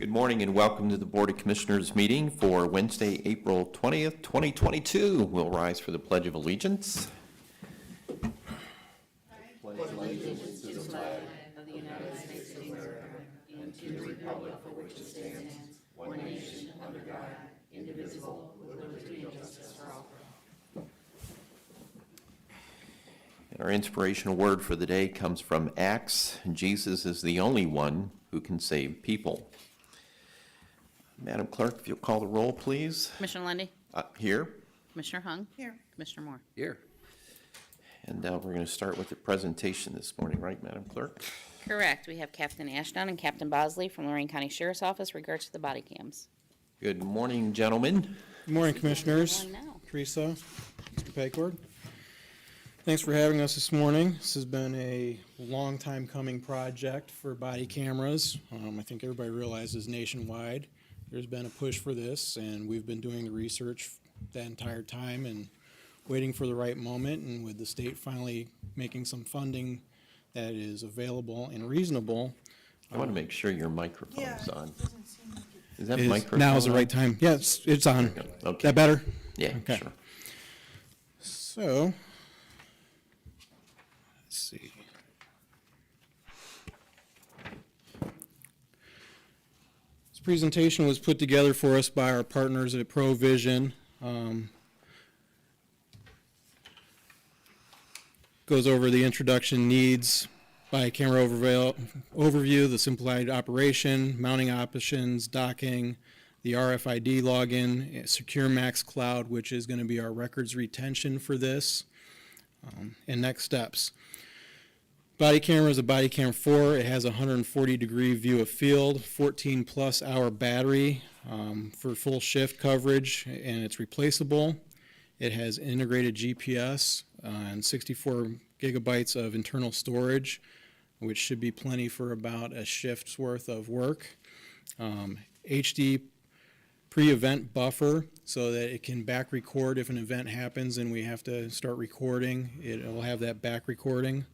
Good morning and welcome to the Board of Commissioners meeting for Wednesday, April 20th, 2022. We'll rise for the Pledge of Allegiance. Pledge allegiance to the flag of the United States of America and to the republic for which it stands, one nation under God, indivisible, with liberty and justice for all. And our inspirational word for the day comes from Acts. Jesus is the only one who can save people. Madam Clerk, if you'll call the roll, please. Commissioner Lundy, Here. Commissioner Hung, Here. Commissioner Moore. Here. And we're going to start with the presentation this morning, right, Madam Clerk? Correct. We have Captain Ashdown and Captain Bosley from Lorraine County Sheriff's Office regards to the body cams. Good morning, gentlemen. Good morning, Commissioners. Everyone now. Teresa, Mr. Paycord. Thanks for having us this morning. This has been a long time coming project for body cameras. I think everybody realizes nationwide there's been a push for this, and we've been doing the research that entire time and waiting for the right moment, and with the state finally making some funding that is available and reasonable. I want to make sure your microphone is on. Is that is- microphone Now is the on? right time. Yes, it's on. Okay. That better? Yeah, Okay. sure. So, let's see. This presentation was put together for us by our partners at ProVision. Goes over the introduction needs, body camera overview, the simplified operation, mounting options, docking, the RFID login, Secure Max Cloud, which is going to be our records retention for this, and next steps. Body camera is a body cam 4. It has a 140-degree view of field, 14-plus hour battery for full shift coverage, and it's replaceable. It has integrated GPS and 64 gigabytes of internal storage, which should be plenty for about a shift's worth of work. HD pre-event buffer so that it can back record if an event happens and we have to start recording. It'll have that back recording.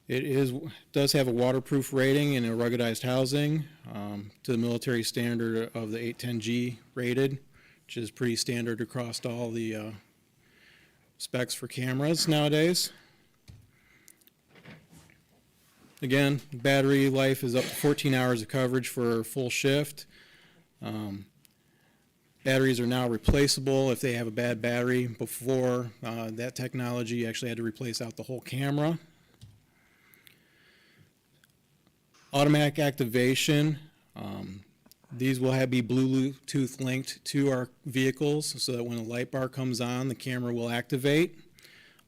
It does have a waterproof rating and a ruggedized housing to the military standard of the 810G rated, which is pretty standard across all the specs for cameras nowadays. Again, battery life is up to 14 hours of coverage for full shift. Batteries are now replaceable if they have a bad battery. Before that technology, you actually had to replace out the whole camera. Automatic activation. These will be Bluetooth linked to our vehicles so that when a light bar comes on, the camera will activate.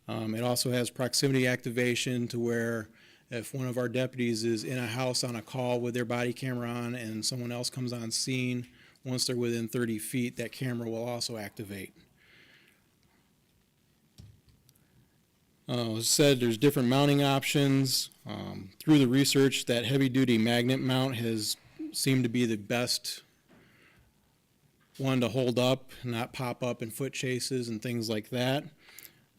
It also has proximity activation to where if one of our deputies is in a house on a call with their body camera on and someone else comes on scene, once they're within 30 feet, that camera will also activate. As said, there's different mounting options. Through the research, that heavy-duty magnet mount has seemed to be the best one to hold up, not pop up in foot chases and things like that.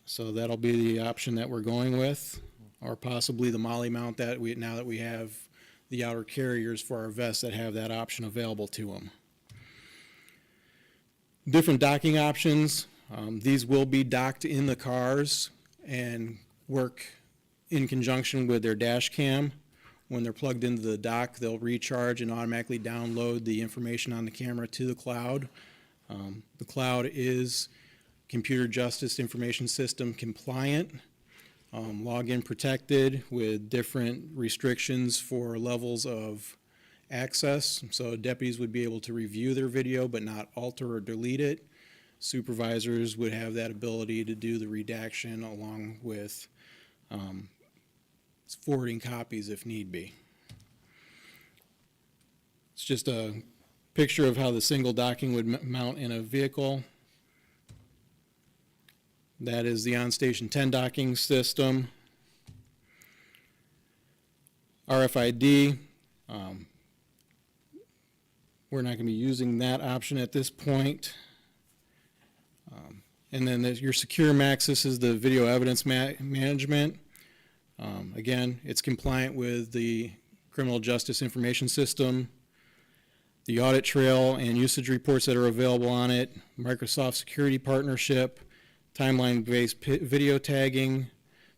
So that'll be the option that we're going with, or possibly the MOLLE mount now that we have the outer carriers for our vests that have that option available to them. Different docking options. These will be docked in the cars and work in conjunction with their dash cam. When they're plugged into the dock, they'll recharge and automatically download the information on the camera to the cloud. The cloud is Computer Justice Information System compliant, login protected with different restrictions for levels of access. So deputies would be able to review their video but not alter or delete it. Supervisors would have that ability to do the redaction along with forwarding copies if need be. It's just a picture of how the single docking would mount in a vehicle. That is the on-station 10 docking system. RFID. We're not going to be using that option at this point. And then there's your Secure Max. This is the video evidence management. Again, it's compliant with the criminal justice information system, the audit trail and usage reports that are available on it, Microsoft security partnership, timeline-based video tagging,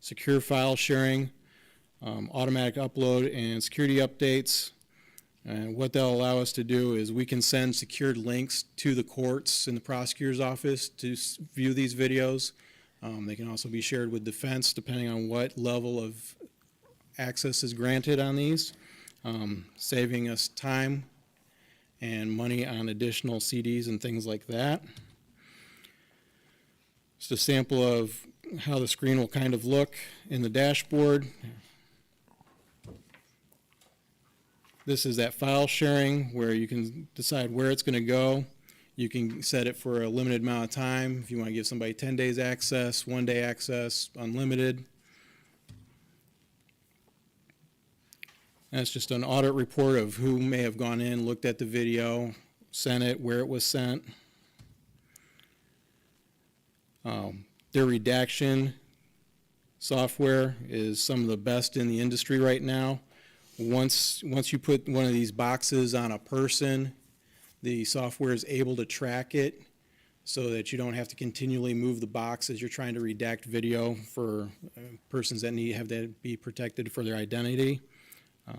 secure file sharing, automatic upload and security updates. And what they'll allow us to do is we can send secured links to the courts and the prosecutor's office to view these videos. They can also be shared with defense depending on what level of access is granted on these, saving us time and money on additional CDs and things like that. Just a sample of how the screen will kind of look in the dashboard. This is that file sharing where you can decide where it's going to go. You can set it for a limited amount of time. If you want to give somebody 10 days access, 1 day access, unlimited. That's just an audit report of who may have gone in, looked at the video, sent it, where it was sent. Their redaction software is some of the best in the industry right now. Once you put one of these boxes on a person, the software is able to track it so that you don't have to continually move the box as you're trying to redact video for persons that have to be protected for their identity. There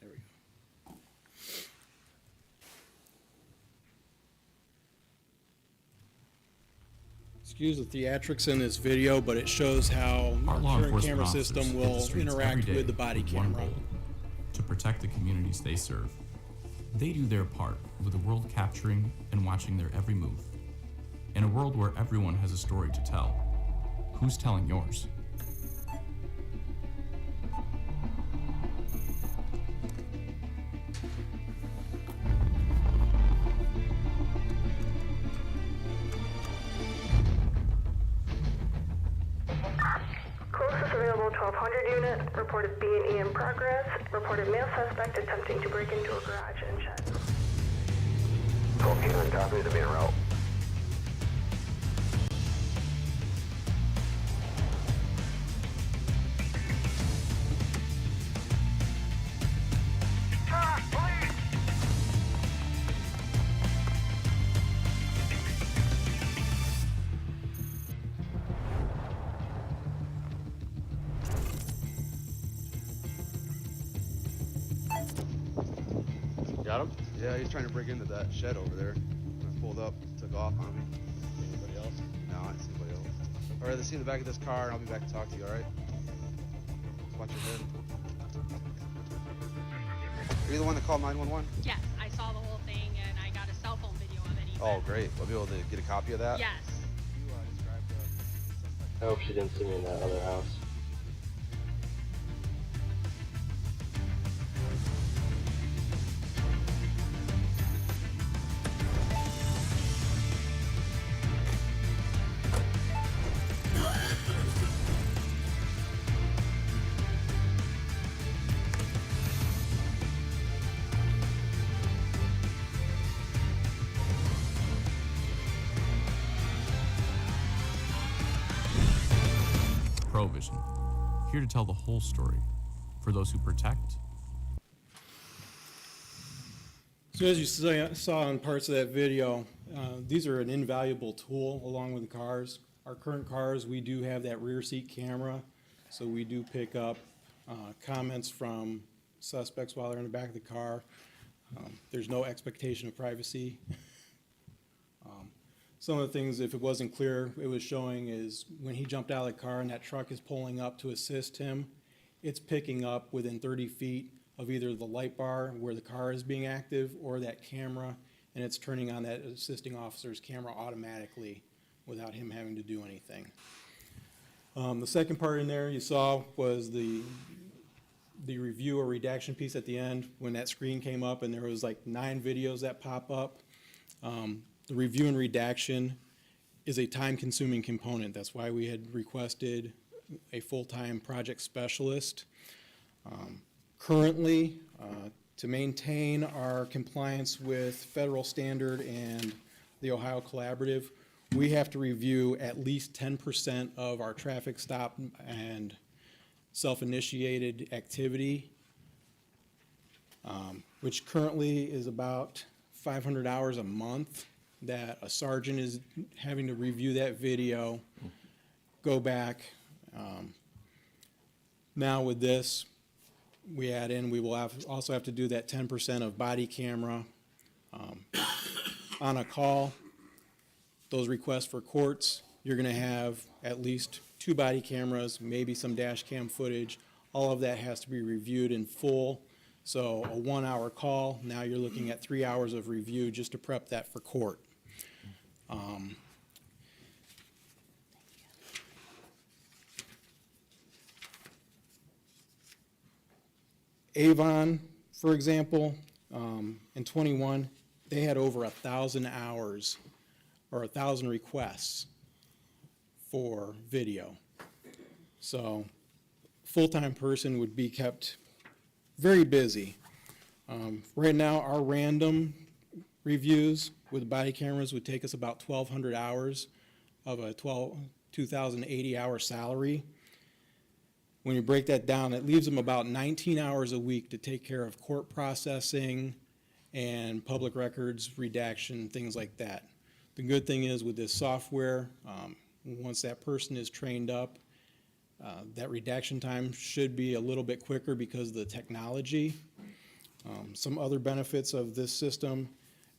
we go. Excuse the theatrics in this video, but it shows how Our our law current enforcement camera officers system hit the will streets every interact day with the body with one camera. goal: to protect the communities they serve. They do their part with the world capturing and watching their every move. In a world where everyone has a story to tell, who's telling yours? Closest available 1200 unit, reported B&E in progress, reported male suspect attempting to break into a garage and shed. 12 copy, the main route. Got him? Yeah, he's trying to break into that shed over there. I pulled up, took off on me. Anybody else? No, I didn't see anybody else. Alright, let's see in the back of this car, and I'll be back to talk to you, alright? Watch your head. Are you the one that called 911? Yes, I saw the whole thing and I got a cell phone video of it. Oh, great. I'll be able to get a copy of that? Yes. You described the suspect. I hope she didn't see me in that other house. ProVision, here to tell the whole story for those who protect. So as you saw in parts of that video, these are an invaluable tool along with the cars. Our current cars, we do have that rear seat camera, so we do pick up comments from suspects while they're in the back of the car. There's no expectation of privacy. Some of the things, if it wasn't clear, it was showing is when he jumped out of the car and that truck is pulling up to assist him, it's picking up within 30 feet of either the light bar where the car is being active or that camera, and it's turning on that assisting officer's camera automatically without him having to do anything. The second part in there you saw was the review or redaction piece at the end when that screen came up and there was like 9 videos that pop up. The review and redaction is a time-consuming component. That's why we had requested a full-time project specialist. Currently, to maintain our compliance with federal standard and the Ohio Collaborative, we have to review at least 10% of our traffic stop and self-initiated activity, which currently is about 500 hours a month that a sergeant is having to review that video, go back. Now with this, we add in, we will also have to do that 10% of body camera on a call. Those requests for courts, you're going to have at least 2 body cameras, maybe some dash cam footage. All of that has to be reviewed in full. So a 1-hour call, now you're looking at 3 hours of review just to prep that for court. Avon, for example, in 21, they had over 1,000 hours or 1,000 requests for video. So full-time person would be kept very busy. Right now, our random reviews with body cameras would take us about 1,200 hours of a 2,080 hour salary. When you break that down, it leaves them about 19 hours a week to take care of court processing and public records, redaction, things like that. The good thing is with this software, once that person is trained up, that redaction time should be a little bit quicker because of the technology. Some other benefits of this system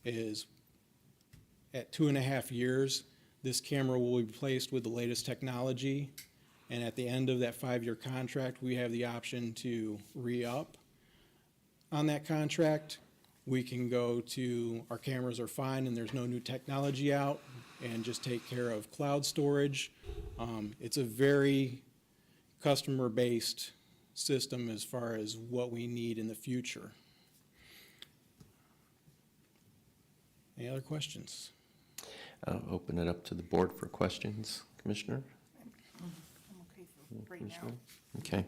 is at 2.5 years, this camera will be replaced with the latest technology. And at the end of that 5-year contract, we have the option to re-up on that contract. We can go to our cameras are fine and there's no new technology out and just take care of cloud storage. It's a very customer-based system as far as what we need in the future. Any other questions? I'll open it up to the board for questions. Commissioner? I'm okay for right now. Okay.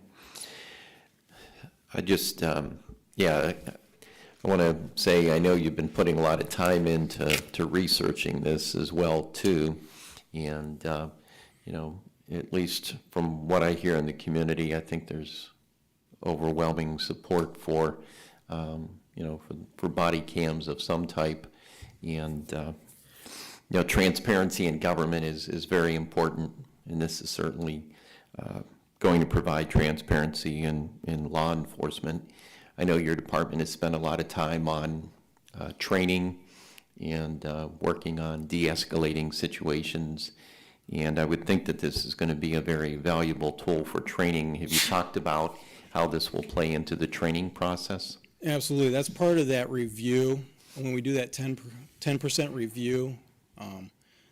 I just, yeah, I want to say I know you've been putting a lot of time into researching this as well, too. And, you know, at least from what I hear in the community, I think there's overwhelming support for, you know, for body cams of some type. And, you know, transparency in government is very important, and this is certainly going to provide transparency in law enforcement. I know your department has spent a lot of time on training and working on de-escalating situations, and I would think that this is going to be a very valuable tool for training. Have you talked about how this will play into the training process? Absolutely. That's part of that review. When we do that 10% review,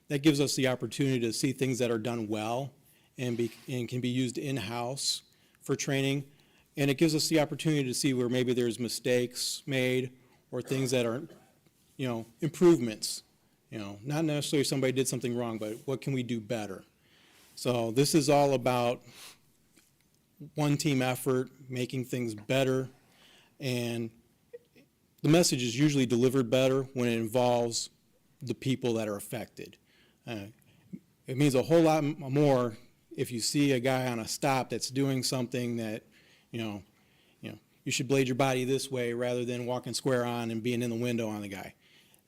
that gives us the opportunity to see things that are done well and can be used in-house for training. And it gives us the opportunity to see where maybe there's mistakes made or things that are, you know, improvements. You know, not necessarily somebody did something wrong, but what can we do better? So this is all about one team effort, making things better, and the message is usually delivered better when it involves the people that are affected. It means a whole lot more if you see a guy on a stop that's doing something that, you know, you should blade your body this way rather than walking square on and being in the window on the guy.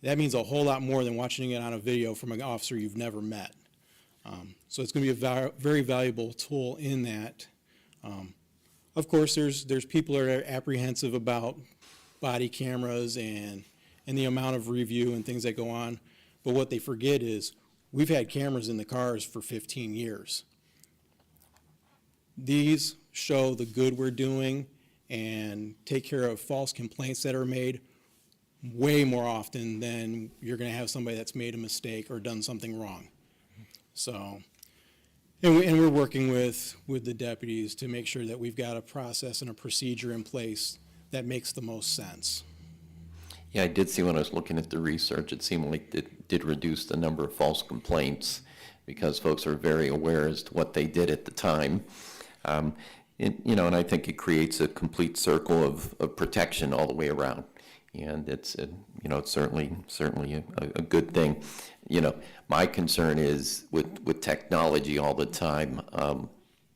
That means a whole lot more than watching it on a video from an officer you've never met. So it's going to be a very valuable tool in that. Of course, there's people that are apprehensive about body cameras and the amount of review and things that go on. But what they forget is we've had cameras in the cars for 15 years. These show the good we're doing and take care of false complaints that are made way more often than you're going to have somebody that's made a mistake or done something wrong. So, and we're working with the deputies to make sure that we've got a process and a procedure in place that makes the most sense. Yeah, I did see when I was looking at the research, it seemed like it did reduce the number of false complaints because folks are very aware as to what they did at the time. And I think it creates a complete circle of protection all the way around. And it's certainly a good thing. My concern is with technology all the time,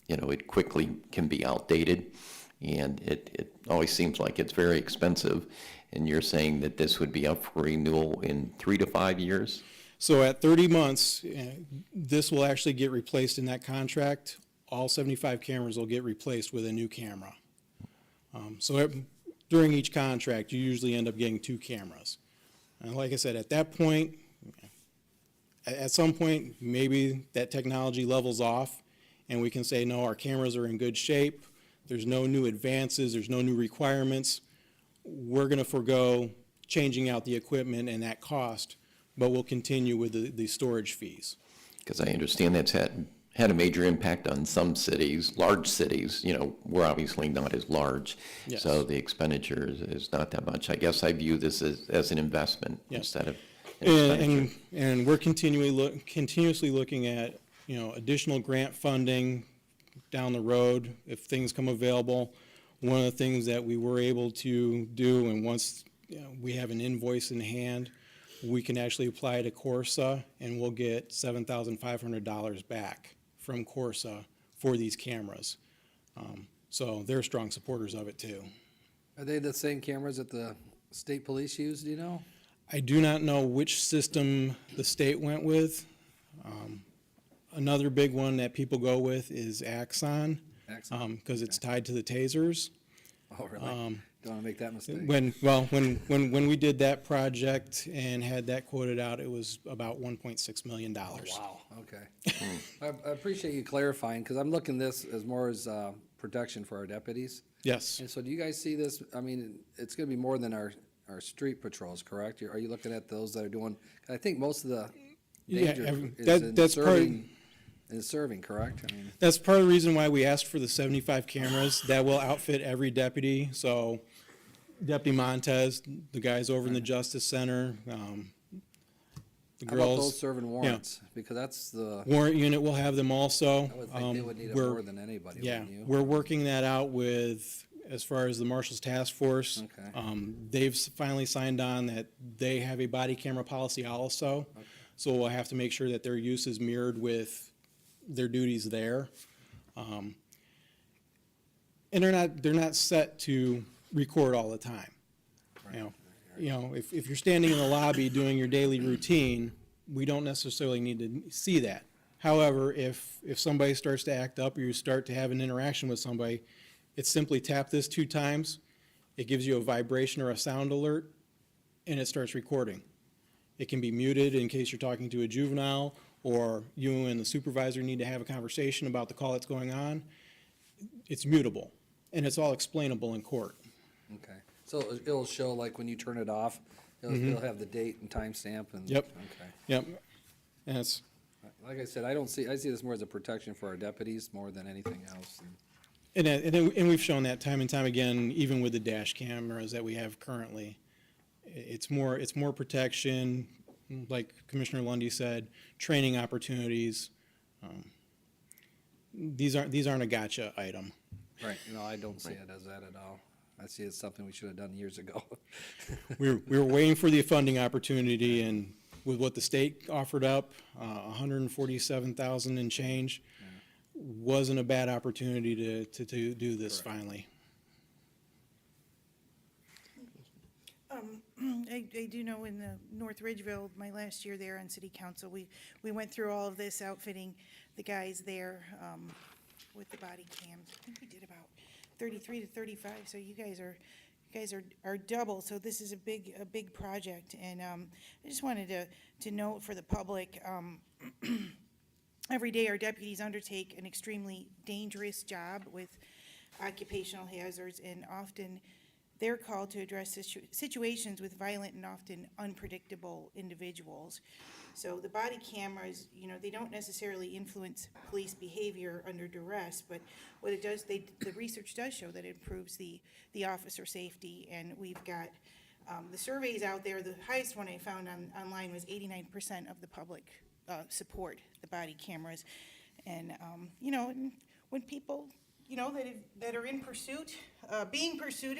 it quickly can be outdated, and it always seems like it's very expensive. And you're saying that this would be up for renewal in 3 to 5 years? So at 30 months, this will actually get replaced in that contract. All 75 cameras will get replaced with a new camera. During each contract, you usually end up getting 2 cameras. And like I said, at that point, at some point, maybe that technology levels off and we can say, no, our cameras are in good shape. There's no new advances. There's no new requirements. We're going to forego changing out the equipment and that cost, but we'll continue with the storage fees. Because I understand that's had a major impact on some cities, large cities. We're obviously not as large, Yes. so the expenditure is not that much. I guess I view this as an investment instead of an expenditure. And we're continuously looking at, additional grant funding down the road if things come available. One of the things that we were able to do, and once we have an invoice in hand, we can actually apply to Corsa, and we'll get $7,500 back from Corsa for these cameras. So they're strong supporters of it too. Are they the same cameras that the state police use, do you know? I do not know which system the state went with. Another big one that people go with is Axon, because it's tied to the tasers. Oh, really? Don't want to make that mistake. When we did that project and had that quoted out, it was about $1.6 million. Wow, okay. I appreciate you clarifying, because I'm looking this as more as protection for our deputies. Yes. And so do you guys see this, it's going to be more than our street patrols, correct? Are you looking at those that are doing, I think most of the danger is serving, correct? That's part of the reason why we asked for the 75 cameras. That will outfit every deputy. So Deputy Montez, the guys over in the Justice Center, the How about girls. those serving warrants? Because that's the, Warrant unit will have them also. I would think they would need it We're- more than anybody, Yeah, wouldn't you? we're working that out with, as far as the Marshals Task Force. Okay. They've finally signed on that they have a body camera policy also. So we'll have to make sure that their use is mirrored with their duties there. And they're not set to record all the time. If you're standing in the lobby doing your daily routine, we don't necessarily need to see that. However, if somebody starts to act up or you start to have an interaction with somebody, it's simply tap this 2 times, it gives you a vibration or a sound alert, and it starts recording. It can be muted in case you're talking to a juvenile or you and the supervisor need to have a conversation about the call that's going on. It's mutable, and it's all explainable in court. Okay. So it'll show, like, when you turn it off, it'll have the date and timestamp and? Yep. Okay. Yep. And it's, Like I said, I see this more as a protection for our deputies more than anything else. and we've shown that time and time again, even with the dash cameras that we have currently. It's more protection, like Commissioner Lundy said, training opportunities. These aren't a gotcha item. Right. I don't see it as that at all. I see it as something we should have done years ago. We were waiting for the funding opportunity, and with what the state offered up, $147,000 and change, wasn't a bad opportunity to do this finally. I do know in the North Ridgeville, my last year there on city council, we went through all of this, outfitting the guys there with the body cams. I think we did about 33 to 35, so you guys are double, so this is a big project. And I just wanted to note for the public, every day our deputies undertake an extremely dangerous job with occupational hazards, and often they're called to address situations with violent and often unpredictable individuals. So the body cameras, they don't necessarily influence police behavior under duress, but what it does, the research does show that it improves the officer safety, and we've got The surveys out there, the highest one I found online was 89% of the public support the body cameras. And, you know, and when people, you know, that are in pursuit, being pursued,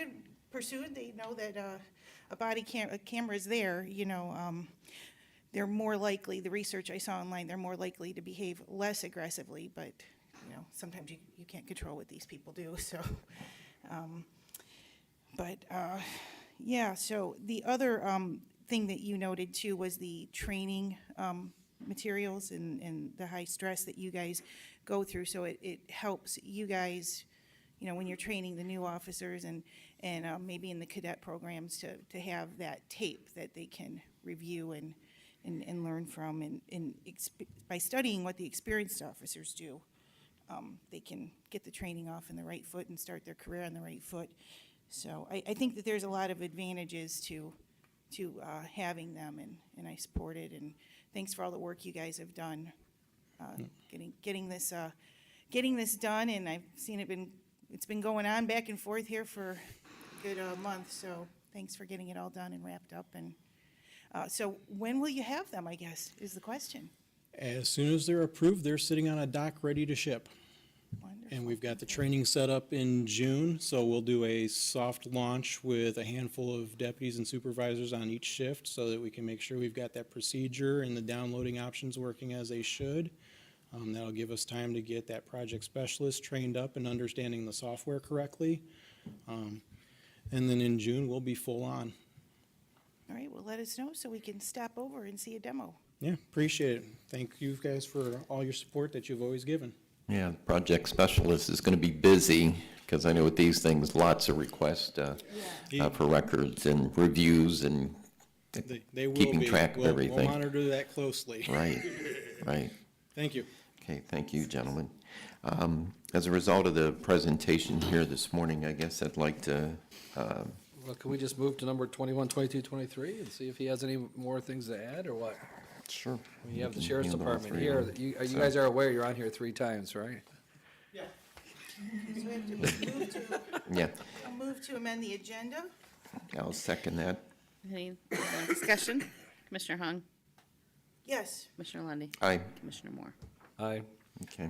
they know that a camera is there, you know, they're more likely, the research I saw online, they're more likely to behave less aggressively, but, you know, sometimes you can't control what these people do, so. Yeah, so the other thing that you noted too was the training materials and the high stress that you guys go through, so it helps you guys, you know, when you're training the new officers and maybe in the cadet programs to have that tape that they can review and learn from, and by studying what the experienced officers do, they can get the training off in the right foot and start their career on the right foot. So I think that there's a lot of advantages to having them, and I support it, and thanks for all the work you guys have done, getting this done, and I've seen it's been going on back and forth here for a good month, so thanks for getting it all done and wrapped up. And so when will you have them, I guess, is the question. As soon as they're approved, they're sitting on a dock ready to ship. Wonderful. And we've got the training set up in June, so we'll do a soft launch with a handful of deputies and supervisors on each shift so that we can make sure we've got that procedure and the downloading options working as they should. That'll give us time to get that project specialist trained up and understanding the software correctly. And then in June, we'll be full on. All right, well, let us know so we can stop over and see a demo. Yeah, appreciate it. Thank you guys for all your support that you've always given. Yeah, project specialist is going to be busy, because I know with these things, lots of requests for records and reviews and They will keeping be. track of everything. We'll monitor that closely. Right, right. Thank you. Okay, thank you, gentlemen. As a result of the presentation here this morning, I guess I'd like to, Well, can we just move to number 21, 22, 23 and see if he has any more things to add, or what? sure. You have the we can sheriff's handle all department three here. of them. You guys are aware you're on here 3 times, right? So we have to Yeah, I'll move to amend the agenda. I'll second that. Any discussion? Commissioner Hung, Yes. Commissioner Lundy, Aye, Commissioner Moore. Aye. okay.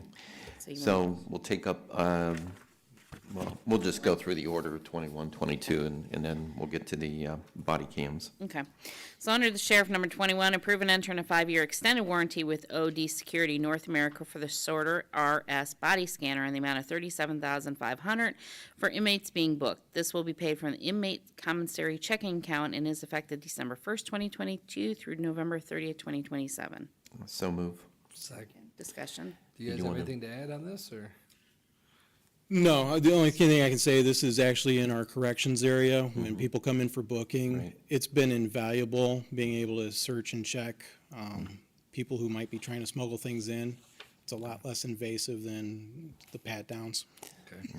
You So we'll take up, well, we'll just go through the order of 21, 22, and then we'll get to the body cams. Okay. So under the sheriff, number 21, approve and enter in a 5-year extended warranty with OD Security North America for the Sorter RS body scanner in the amount of $37,500 for inmates being booked. This will be paid from the inmate commissary checking account and is effective December 1st, 2022 through November 30th, 2027. So move. Second. Discussion. Do you guys You have wanna- anything to add on this, or? No, the only thing I can say, this is actually in our corrections area. When people come in for booking, Right. it's been invaluable being able to search and check people who might be trying to smuggle things in. It's a lot less invasive than the pat downs. Okay.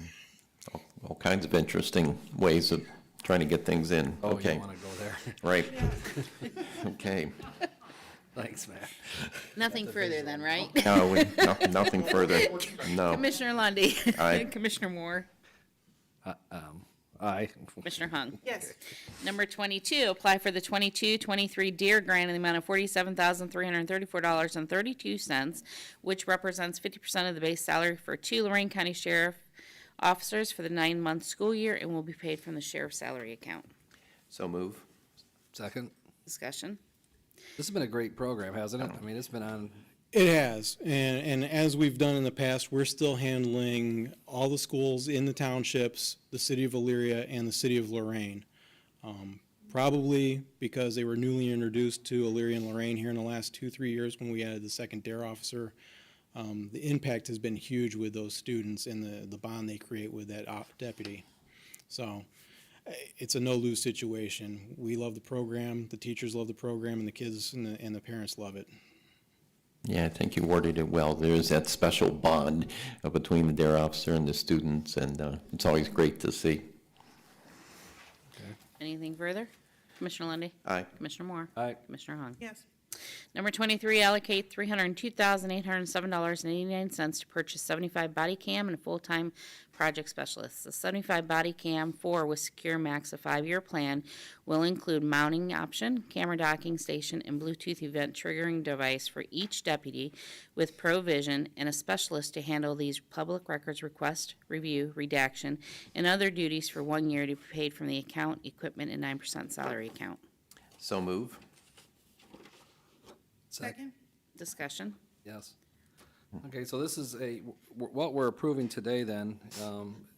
All kinds of interesting ways of trying to get things in. Oh, you Okay, don't want to go there. right. Okay. Thanks, Matt. Nothing further then, right? No, nothing further. No. Commissioner Lundy. Aye. Commissioner Moore. Aye. Commissioner Hung. Yes. Number 22, apply for the 22-23 DEER grant in the amount of $47,334.32, which represents 50% of the base salary for 2 Lorraine County Sheriff officers for the 9-month school year and will be paid from the sheriff's salary account. So move. Second. Discussion. This has been a great program, hasn't it? I mean, it's been on, It has, and as we've done in the past, we're still handling all the schools in the townships, the city of Elyria, and the city of Lorraine. Probably because they were newly introduced to Elyria and Lorraine here in the last 2-3 years when we added the second DARE officer. The impact has been huge with those students and the bond they create with that deputy. So it's a no-lose situation. We love the program, the teachers love the program, and the kids and the parents love it. Yeah, I think you worded it well. There's that special bond between the DARE officer and the students, and it's always great to see. Anything further? Commissioner Lundy, Aye. Commissioner Moore. Aye. Commissioner Hung. Yes. Number 23, allocate $302,807.89 to purchase 75 body cam and full-time project specialists. The 75 body cam 4 with Secure Max, a 5-year plan, will include mounting option, camera docking station, and Bluetooth event triggering device for each deputy with ProVision and a specialist to handle these public records request, review, redaction, and other duties for 1 year to be paid from the account, equipment, and 9% salary account. So move. Second? Discussion. Yes. Okay, so this is what we're approving today then,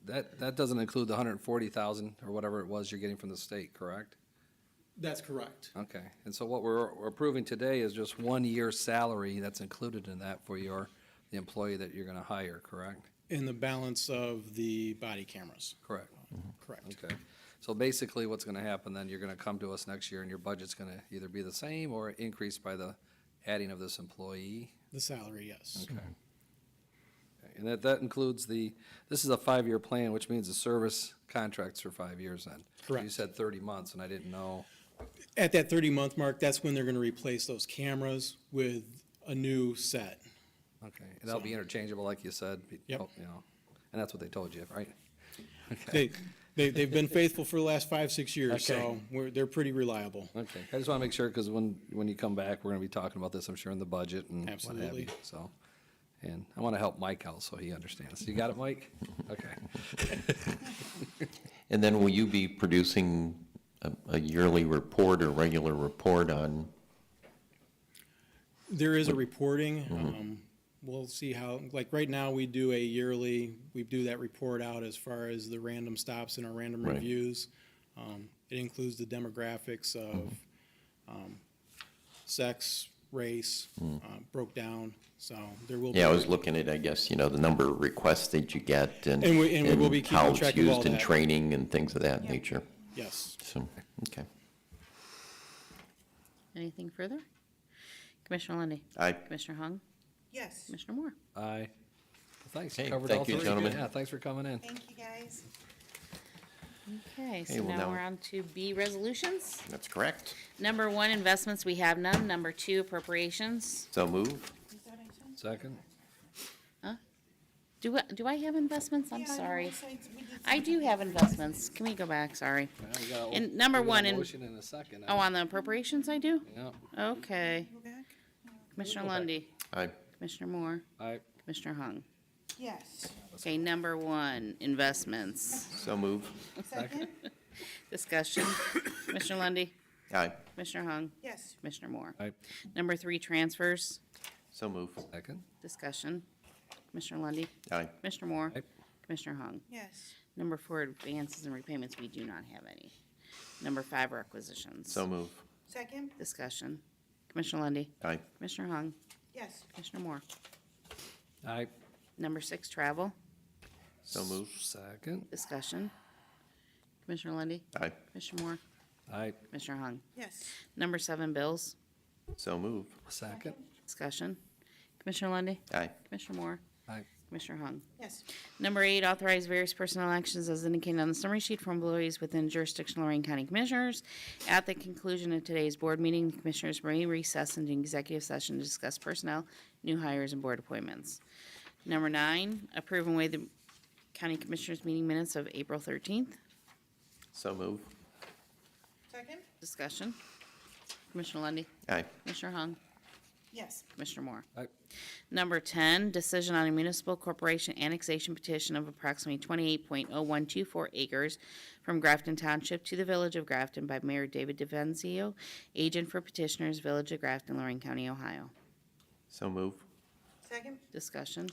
that doesn't include the 140,000 or whatever it was you're getting from the state, correct? That's correct. Okay, and so what we're approving today is just 1 year's salary that's included in that for the employee that you're gonna hire, correct? In the balance of the body cameras. Correct. Correct. Okay, so basically what's gonna happen then, you're gonna come to us next year and your budget's gonna either be the same or increase by the adding of this employee. The salary, yes. Okay. And that includes this is a 5-year plan, which means the service contract's for 5 years then. Correct. You said 30 months, and I didn't know. At that 30-month mark, that's when they're going to replace those cameras with a new set. Okay, and that'll be interchangeable, like you said. Yep. You know, and that's what they told you, right? They've been faithful for the last 5-6 years, Okay. so they're pretty reliable. Okay, I just want to make sure, because when you come back, we're going to be talking about this, I'm sure, in the budget and what have you. Absolutely. So, and I want to help Mike out so he understands. You got it, Mike? Okay. And then will you be producing a yearly report or regular report on, There is a reporting. We'll see how, like right now, we do that report out as far as the random stops and our random Right. reviews. It includes the demographics of sex, race, broke down, so there will be. yeah, I was looking at, I guess, the number of requests that you get and And we will be keeping how it's track of all used in that. training and things of that nature. Yes. So, okay. Anything further? Commissioner Lundy, Aye. Commissioner Hung? Yes. Commissioner Moore? Aye. Well, thanks. Okay, Covered thank all you, three. gentlemen. Yeah, thanks for coming in. Thank you, guys. Okay, so Okay, well, now now- we're on to B, resolutions. That's correct. Number 1, investments, we have none. Number 2, appropriations. So move. Second? Do I have investments? I'm Yeah, no, sorry. we did I do have investments. Can we go back? Sorry. Well, we got a- And number we got a 1, Motion in a second. oh, on the appropriations I do? Yeah, Okay. go back. Commissioner Lundy, Aye. Commissioner Moore, aye. Commissioner Hung. Yes. Okay, number 1, investments. So move. Second? Discussion. Commissioner Lundy, Aye. Commissioner Hung, Yes. Commissioner Moore. Aye. Number 3, transfers. So move. Second? Discussion. Commissioner Lundy, Aye. Commissioner Moore, Aye. Commissioner Hung. Yes. Number 4, advances and repayments, we do not have any. Number 5, requisitions. So move. Second? Discussion. Commissioner Lundy, Aye. Commissioner Hung, Yes. Commissioner Moore. Aye. Number 6, travel. So move. Second? Discussion. Commissioner Lundy, Aye. Commissioner Moore, Aye. Commissioner Hung. Yes. Number 7, bills. So move. Second? Discussion. Commissioner Lundy, Aye. Commissioner Moore, Aye. Commissioner Hung. Yes. Number 8, authorize various personnel actions as indicated on the summary sheet for employees within jurisdiction of Lorraine County Commissioners. At the conclusion of today's board meeting, the Commissioners may recess into executive session to discuss personnel, new hires, and board appointments. Number 9, approve and waive the County Commissioners meeting minutes of April 13th. So move. Second? Discussion. Commissioner Lundy, Aye. Commissioner Hung, Yes. Commissioner Moore. Aye. Number 10, decision on a municipal corporation annexation petition of approximately 28.0124 acres from Grafton Township to the Village of Grafton by Mayor David DeVenzio, agent for petitioners, Village of Grafton, Lorraine County, Ohio. So move. Second? Discussion.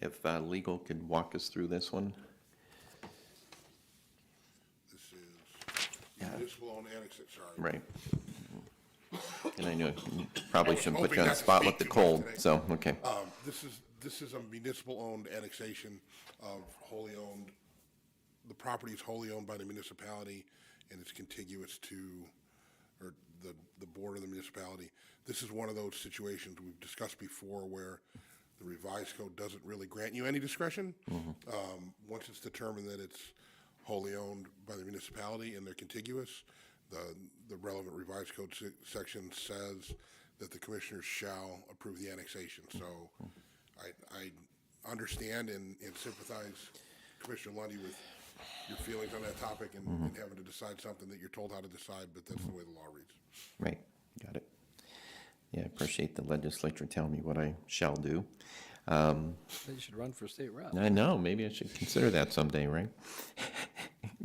If legal could walk us through this one. This is municipal owned annex, sorry. Right. And I know you probably shouldn't put hoping you on the not to spot speak with the too much cold, today. so, okay. This is a municipal owned annexation of wholly owned, the property is wholly owned by the municipality and it's contiguous to, or the board of the municipality. This is one of those situations we've discussed before where the revised code doesn't really grant you any discretion. Once it's determined that it's wholly owned by the municipality and they're contiguous, the relevant revised code section says that the commissioners shall approve the annexation. So I understand and sympathize, Commissioner Lundy, with your feelings on that topic and having to decide something that you're told how to decide, but that's the way the law reads. Right, got it. Yeah, I appreciate the legislature telling me what I shall do. You should run for state rep. I know, maybe I should consider that someday, right?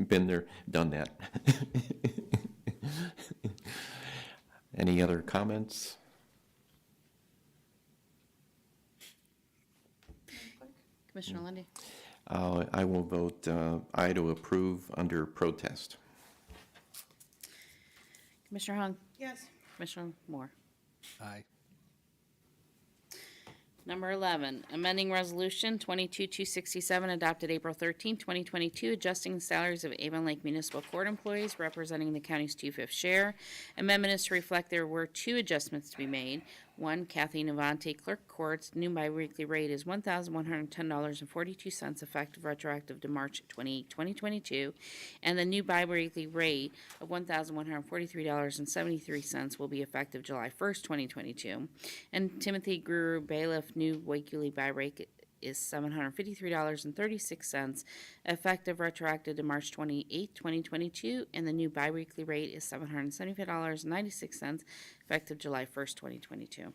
Been there, done that. Any other comments? Commissioner Lundy, I will vote aye to approve under protest. Commissioner Hung, Yes. Commissioner Moore. Aye. Number 11, amending resolution 22-267 adopted April 13, 2022, adjusting the salaries of Avon Lake Municipal Court employees representing the county's 2/5 share. Amendment is to reflect there were two adjustments to be made. One, Kathy Navante, Clerk Courts, new biweekly rate is $1,110.42 effective retroactive to March 28, 2022, and the new biweekly rate of $1,143.73 will be effective July 1st, 2022. And Timothy Greer bailiff, new weekly by rate is $753.36 effective retroactive to March 28, 2022, and the new biweekly rate is $775.96 effective July 1st, 2022.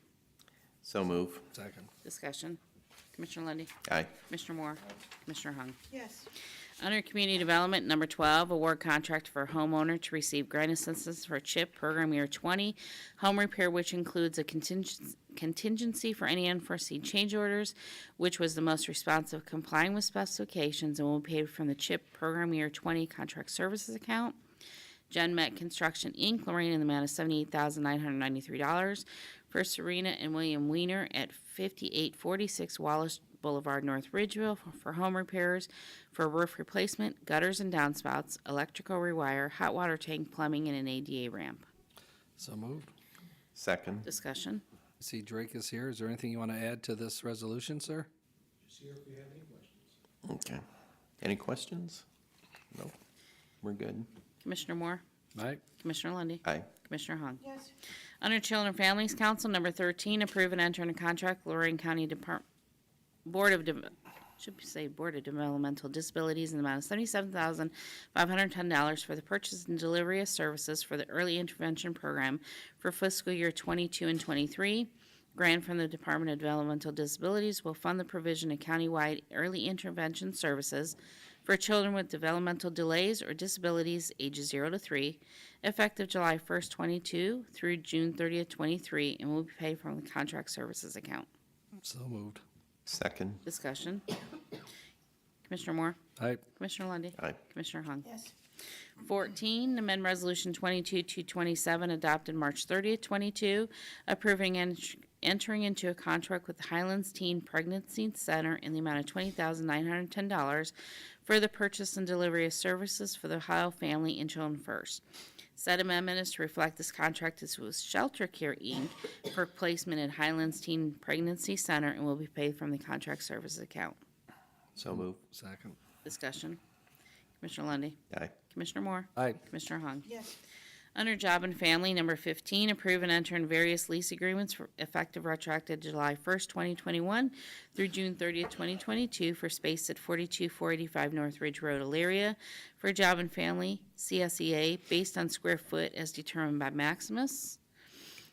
So move. Second. Discussion. Commissioner Lundy, Aye. Commissioner Moore, Commissioner Hung. Yes. Under Community Development, number 12, award contract for homeowner to receive grant assistance for CHIP Program Year 20 home repair, which includes a contingency for any unforeseen change orders, which was the most responsive complying with specifications and will be paid from the CHIP Program Year 20 contract services account. GenMet Construction, Inc., Lorraine, in the amount of $78,993 for Serena and William Weiner at 5846 Wallace Boulevard, North Ridgeville, for home repairs, for roof replacement, gutters and downspouts, electrical rewire, hot water tank, plumbing, and an ADA ramp. So moved. Second. Discussion. See, Drake is here. Is there anything you want to add to this resolution, sir? Okay. Any questions? No. We're good. Commissioner Moore, Aye. Commissioner Lundy, Aye. Commissioner Hung. Yes. Under Children and Families Council, number 13, approve and enter into contract with Lorraine County Board of Developmental Disabilities in the amount of $77,510 for the purchase and delivery of services for the Early Intervention Program for fiscal year 22 and 23. Grant from the Department of Developmental Disabilities will fund the provision of countywide early intervention services for children with developmental delays or disabilities ages 0 to 3, effective July 1st, 22 through June 30th, 23, and will be paid from the contract services account. So moved. Second. Discussion. Commissioner Moore, Aye. Commissioner Lundy, Aye. Commissioner Hung. Yes. 14, amend Resolution 22-227 adopted March 30th, 22, approving entering into a contract with the Highlands Teen Pregnancy Center in the amount of $20,910 for the purchase and delivery of services for the Ohio Family and Children First. Said amendment is to reflect this contract is with Shelter Care, Inc. for placement at Highlands Teen Pregnancy Center and will be paid from the contract services account. So move. Second. Discussion. Commissioner Lundy, Aye. Commissioner Moore, Aye. Commissioner Hung. Yes. Under Job and Family, number 15, approve and enter in various lease agreements for effective retroactive July 1st, 2021 through June 30th, 2022 for space at 42485 North Ridge Road, Elyria, for Job and Family, CSEA, based on square foot as determined by Maximus.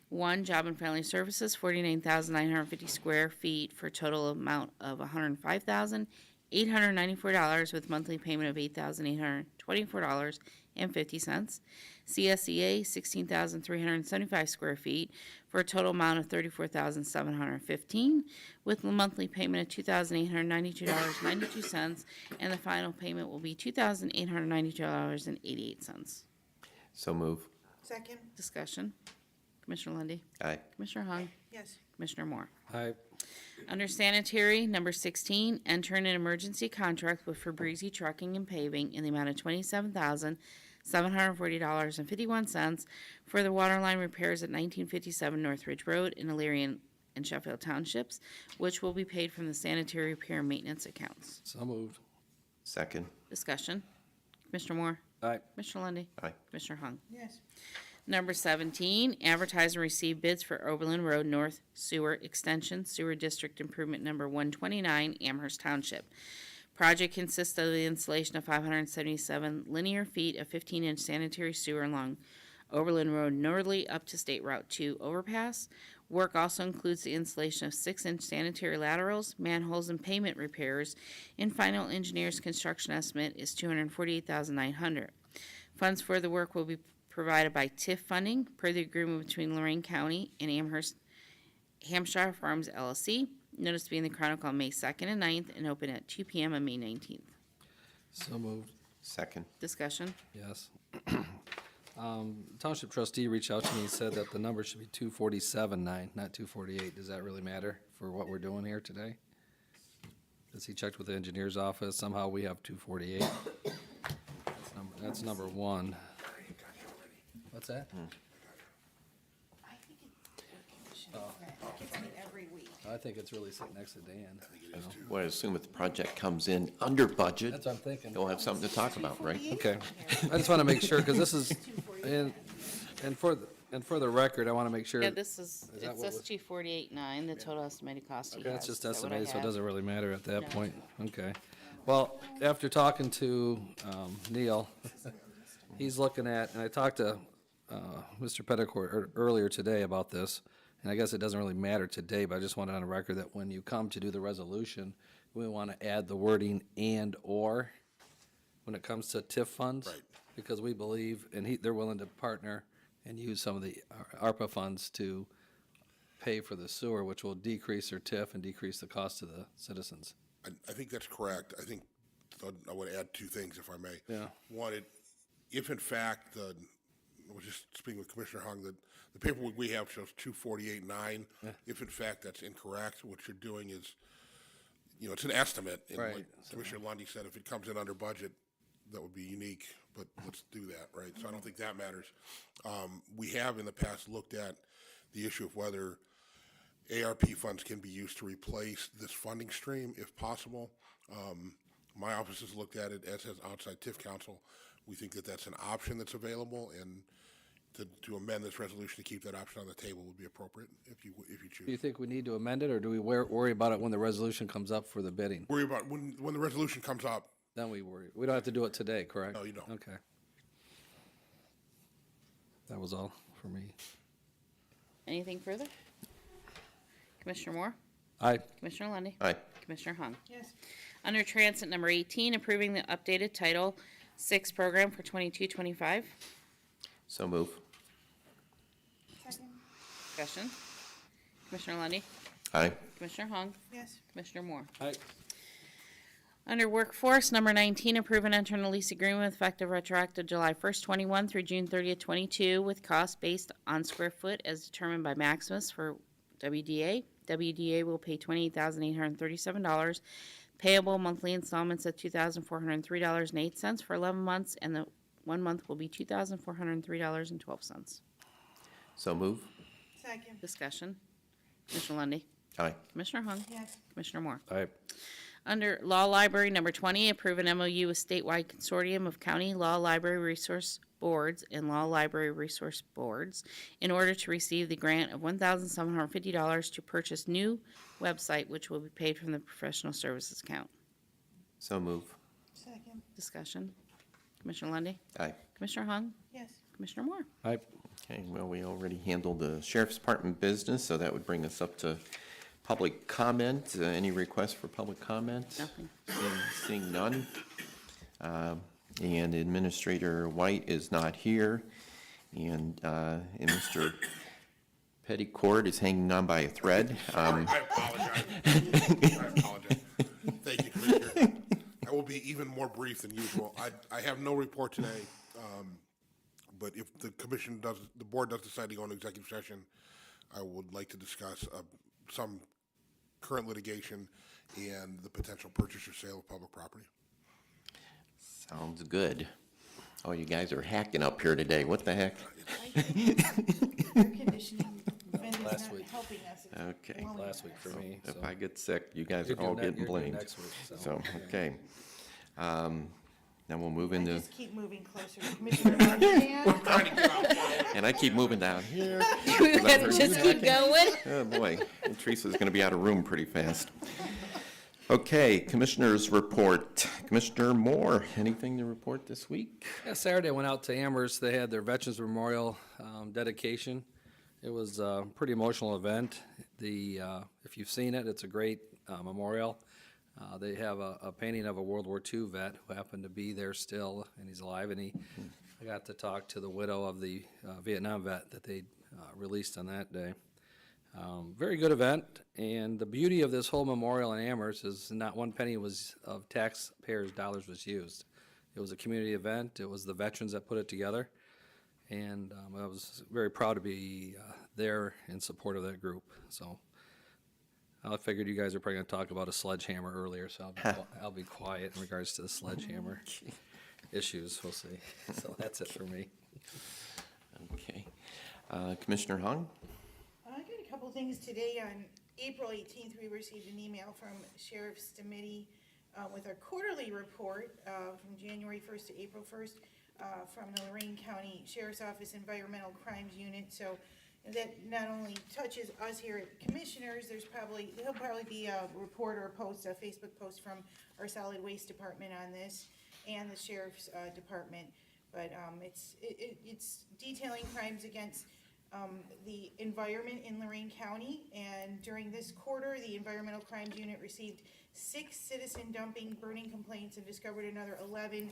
1, Job and Family Services, 49,950 square feet for a total amount of $105,894 with monthly payment of $8,824.50. CSEA, 16,375 square feet for a total amount of $34,715 with a monthly payment of $2,892.92, and the final payment will be $2,892.88. So move. Second. Discussion. Commissioner Lundy, Aye. Commissioner Hung, Yes. Commissioner Moore. Aye. Under Sanitary, number 16, enter in an emergency contract with Fabrizi Trucking and Paving in the amount of $27,740.51 for the water line repairs at 1957 North Ridge Road in Elyria and Sheffield Townships, which will be paid from the sanitary repair and maintenance accounts. So moved. Second. Discussion. Commissioner Moore, Aye. Commissioner Lundy, Aye. Commissioner Hung. Yes. Number 17, advertise and receive bids for Overland Road North Sewer Extension, Sewer District Improvement Number 129, Amherst Township. Project consists of the installation of 577 linear feet of 15-inch sanitary sewer along Overland Road northerly up to State Route 2 overpass. Work also includes the installation of 6-inch sanitary laterals, manholes, and pavement repairs, and final engineer's construction estimate is $248,900. Funds for the work will be provided by TIF funding per the agreement between Lorraine County and Amherst Hampshire Farms LLC. Notice to be in the Chronicle on May 2nd and 9th and open at 2 p.m. on May 19th. So moved. Second. Discussion. Yes. Township trustee reached out to me and said that the number should be 247.9, not 248. Does that really matter for what we're doing here today? As he checked with the engineer's office, somehow we have 248. That's number one. What's that? I think it gets me every week. I think it's really sitting next to Dan. you know? Well, I assume if the project comes in under budget, That's what I'm thinking. you'll have something to talk about, right? Okay. I just want to make sure, because this is, and for the record, I want to make sure. Yeah, this is, Is that it what says was- 248.9, the total estimated cost he Okay, has. that's just Is that what I estimated, so it have? doesn't really matter at that No. point. Okay. Well, after talking to Neil, he's looking at, and I talked to Mr. Petticourt earlier today about this, and I guess it doesn't really matter today, but I just wanted on the record that when you come to do the resolution, we want to add the wording and/or when it comes to TIF funds. Right. Because we believe, and they're willing to partner and use some of the ARPA funds to pay for the sewer, which will decrease their TIF and decrease the cost to the citizens. I think that's correct. I think I would add two things, if I may. Yeah. One, if in fact, I was just speaking with Commissioner Hung, that the paperwork we have shows 248.9. If in fact that's incorrect, what you're doing is, it's an estimate. And Right. like Commissioner Lundy said, if it comes in under budget, that would be unique, but let's do that, right? So I don't think that matters. We have in the past looked at the issue of whether ARP funds can be used to replace this funding stream if possible. My office has looked at it, as has outside TIF counsel. We think that that's an option that's available, and to amend this resolution to keep that option on the table would be appropriate if you choose. Do you think we need to amend it, or do we worry about it when the resolution comes up for the bidding? Worry about when the resolution comes up. Then we worry. We don't have to do it today, correct? No, you don't. Okay. That was all for me. Anything further? Commissioner Moore? Aye. Commissioner Lundy, Aye. Commissioner Hung? Yes. Under Transit, number 18, approving the updated Title VI program for 22-25. So move. Second. Discussion. Commissioner Lundy, Aye. Commissioner Hung? Yes. Commissioner Moore? Aye. Under Workforce, number 19, approve and enter a lease agreement effective retroactive July 1st, 21 through June 30th, 22, with cost based on square foot as determined by Maximus for WDA. WDA will pay $28,837, payable monthly installments of $2,403.08 for 11 months, and the 1 month will be $2,403.12. So move. Second. Discussion. Commissioner Lundy, Aye. Commissioner Hung? Yes. Commissioner Moore? Aye. Under Law Library, number 20, approve an MOU with statewide consortium of county law library resource boards and law library resource boards in order to receive the grant of $1,750 to purchase new website, which will be paid from the professional services account. So move. Second. Discussion. Commissioner Lundy, Aye. Commissioner Hung? Yes. Commissioner Moore? Aye. Okay, well, we already handled the Sheriff's Department business, so that would bring us up to public comment. Any requests for public comment? Nothing. Seeing none. And Administrator White is not here, and Mr. Petticourt is hanging on by a thread. I apologize. I apologize. Thank you, Commissioner. I will be even more brief than usual. I have no report today, but if the board does decide to go into executive session, I would like to discuss some current litigation and the potential purchase or sale of public property. Sounds good. Oh, you guys are hacking up here today. What the heck? Air conditioning vendor's Last not week. helping us. It's Okay. blowing Last us. week for me. If so. I get sick, you guys You're are all due ne- getting you're due blamed. next week, So, okay. Now we'll move I into, just keep moving closer to Commissioner Monahan. and I keep moving down here. We gotta just keep going. Oh, boy, Teresa's going to be out of room pretty fast. Okay, Commissioners' report. Commissioner Moore, anything to report this week? Yeah, Saturday I went out to Amherst. They had their Veterans Memorial dedication. It was a pretty emotional event. If you've seen it, it's a great memorial. They have a painting of a World War II vet who happened to be there still, and he's alive. And I got to talk to the widow of the Vietnam vet that they released on that day. Very good event, and the beauty of this whole memorial in Amherst is not one penny of taxpayers' dollars was used. It was a community event. It was the veterans that put it together, and I was very proud to be there in support of that group. So I figured you guys are probably going to talk about a sledgehammer earlier, so I'll be quiet in regards to the sledgehammer issues. We'll see. So that's it for me. Okay. Commissioner Hung? I got a couple things today. On April 18th, we received an email from Sheriff Stamiti with our quarterly report from January 1st to April 1st from the Lorraine County Sheriff's Office Environmental Crimes Unit. So that not only touches us here at Commissioners, there'll probably be a report or a Facebook post from our Solid Waste Department on this and the Sheriff's Department. But it's detailing crimes against the environment in Lorraine County, and during this quarter, the Environmental Crimes Unit received 6 citizen dumping, burning complaints, and discovered another 11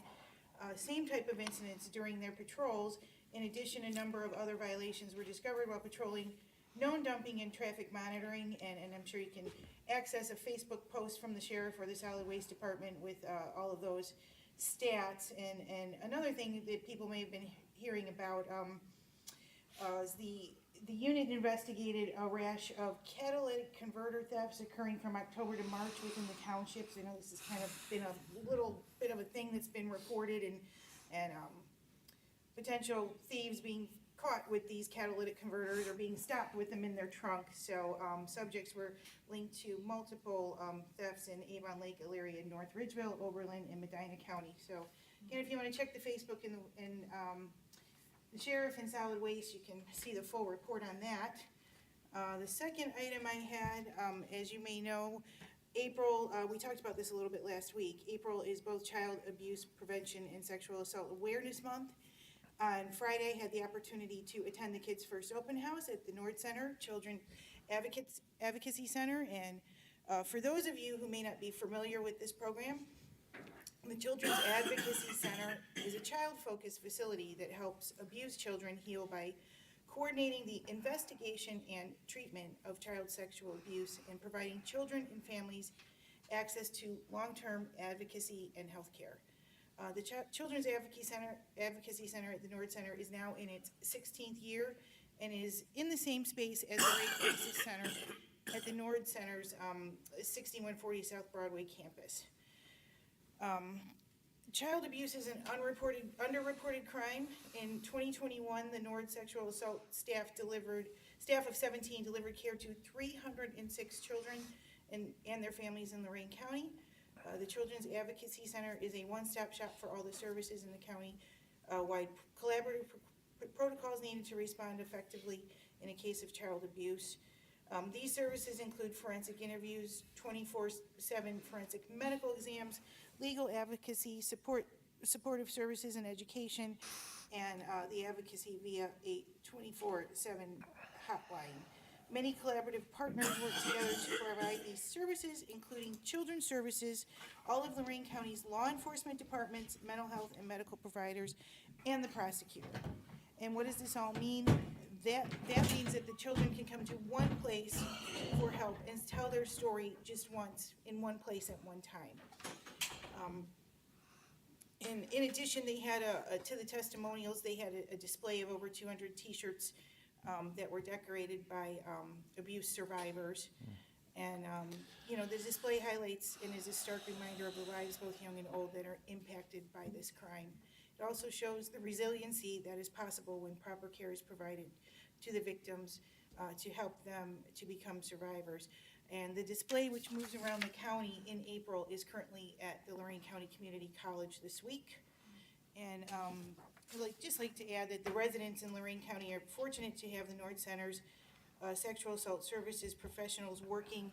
same type of incidents during their patrols. In addition, a number of other violations were discovered while patrolling known dumping and traffic monitoring, and I'm sure you can access a Facebook post from the Sheriff or the Solid Waste Department with all of those stats. And another thing that people may have been hearing about is the unit investigated a rash of catalytic converter thefts occurring from October to March within the townships. I know this has kind of been a little bit of a thing that's been reported, and potential thieves being caught with these catalytic converters or being stopped with them in their trunk. So subjects were linked to multiple thefts in Avon Lake, Elyria, North Ridgeville, Oberlin, and Medina County. So again, if you want to check the Facebook and the Sheriff and Solid Waste, you can see the full report on that. The second item I had, as you may know, April, we talked about this a little bit last week. April is both Child Abuse Prevention and Sexual Assault Awareness Month. On Friday, I had the opportunity to attend the Kids First Open House at the Nord Center, Children Advocacy Center. And for those of you who may not be familiar with this program, the Children's Advocacy Center is a child-focused facility that helps abused children heal by coordinating the investigation and treatment of child sexual abuse and providing children and families access to long-term advocacy and health care. The Children's Advocacy Center at the Nord Center is now in its 16th year and is in the same space as the Rape Crisis Center at the Nord Center's 6140 South Broadway campus. Child abuse is an underreported crime. In 2021, the Nord Sexual Assault staff of 17 delivered care to 306 children and their families in Lorraine County. The Children's Advocacy Center is a one-stop shop for all the services in the county-wide collaborative protocols needed to respond effectively in a case of child abuse. These services include forensic interviews, 24/7 forensic medical exams, legal advocacy, supportive services and education, and the advocacy via a 24/7 hotline. Many collaborative partners work together to provide these services, including Children's Services, all of Lorraine County's law enforcement departments, mental health and medical providers, and the prosecutor. And what does this all mean? That means that the children can come to one place for help and tell their story just once, in one place at one time. And in addition, they had to the testimonials, they had a display of over 200 T-shirts that were decorated by abuse survivors. And, the display highlights and is a stark reminder of the lives, both young and old, that are impacted by this crime. It also shows the resiliency that is possible when proper care is provided to the victims to help them to become survivors. And the display, which moves around the county in April, is currently at the Lorraine County Community College this week. And I'd just like to add that the residents in Lorraine County are fortunate to have the Nord Center's sexual assault services professionals working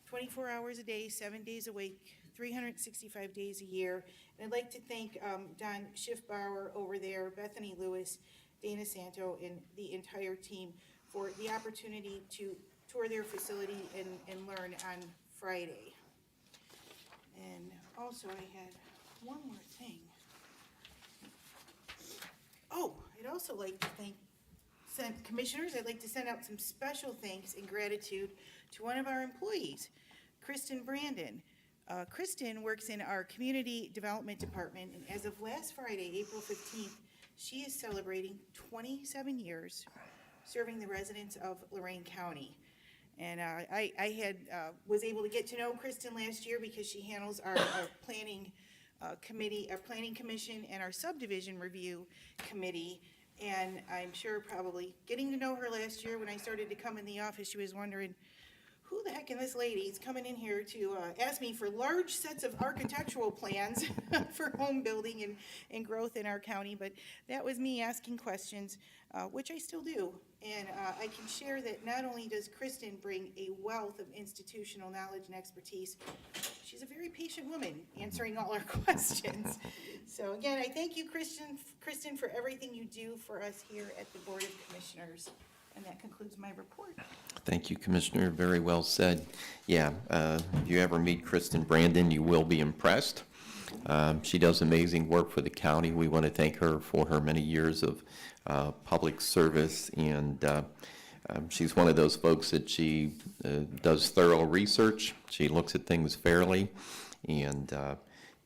24 hours a day, 7 days a week, 365 days a year. And I'd like to thank Don Schiffbauer over there, Bethany Lewis, Dana Santo, and the entire team for the opportunity to tour their facility and learn on Friday. And also I had one more thing. Oh, I'd also like to thank commissioners. I'd like to send out some special thanks and gratitude to one of our employees, Kristen Brandon. Kristen works in our Community Development Department, and as of last Friday, April 15th, she is celebrating 27 years serving the residents of Lorraine County. And was able to get to know Kristen last year because she handles our planning committee, our planning commission, and our subdivision review committee. And I'm sure probably getting to know her last year when I started to come in the office, she was wondering, who the heck is this lady? Is coming in here to ask me for large sets of architectural plans for home building and growth in our county. But that was me asking questions, which I still do. And I can share that not only does Kristen bring a wealth of institutional knowledge and expertise, she's a very patient woman answering all our questions. So again, I thank you, Kristen, for everything you do for us here at the Board of Commissioners. And that concludes my report. Thank you, Commissioner. Very well said. Yeah, if you ever meet Kristen Brandon, you will be impressed. She does amazing work for the county. We want to thank her for her many years of public service, and she's one of those folks that she does thorough research. She looks at things fairly, and